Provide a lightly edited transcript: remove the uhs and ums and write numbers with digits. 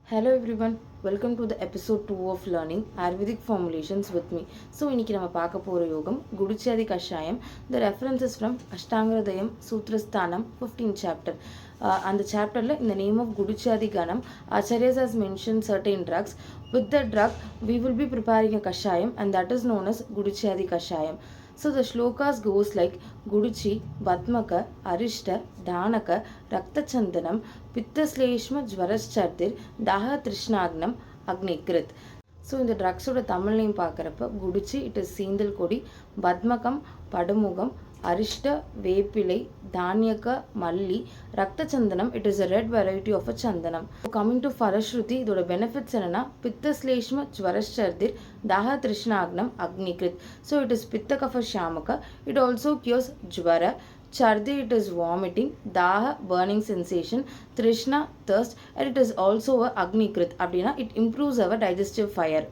Hello everyone, welcome to the episode 2 of learning Ayurvedic formulations with me. So இன்னைக்கு நம்ம பார்க்க போற யோகம் குடிச்சாதி கஷாயம். The reference is from Ashtangradayam Sutrasthanam 15th chapter. And the chapterல in the name of Gudichadi Ganam, Acharyas has mentioned certain drugs. With the drug, we will be preparing a kashayam and that is known as Gudichadi Kashayam. So the shlokas goes like Gudichi, Batmaka, Arishta, Dhanaka, Raktachandanam, Pittasleshma Jvaraschardir, Daha Trishnagnam, Agnikrit. So இந்த ட்ரக்ஸோட Tamil name பார்க்குறப்ப குடிச்சி it is சீந்தல் கொடி, பத்மகம் படுமுகம், அரிஷ்ட வேப்பிலை, தானியக்க மல்லி, ரத்த சந்தனம் it is a red variety of a chandanam. Coming to ஃபரஸ்ருதி, இதோட benefits என்னன்னா பித்தஸ்லேஷ்ம ஜ்வரச்சர்திர், தாஹ திருஷ்ணாக்னம் அக்னிகிருத். ஸோ இட் இஸ் பித்த கஃப ஷாமக. இட் ஆல்சோ கியூர்ஸ் ஜ்வர. Chardi, it is vomiting, Daha, burning sensation, Trishna, thirst, and it is also a Agnikrit. Abdina, it improves our digestive fire.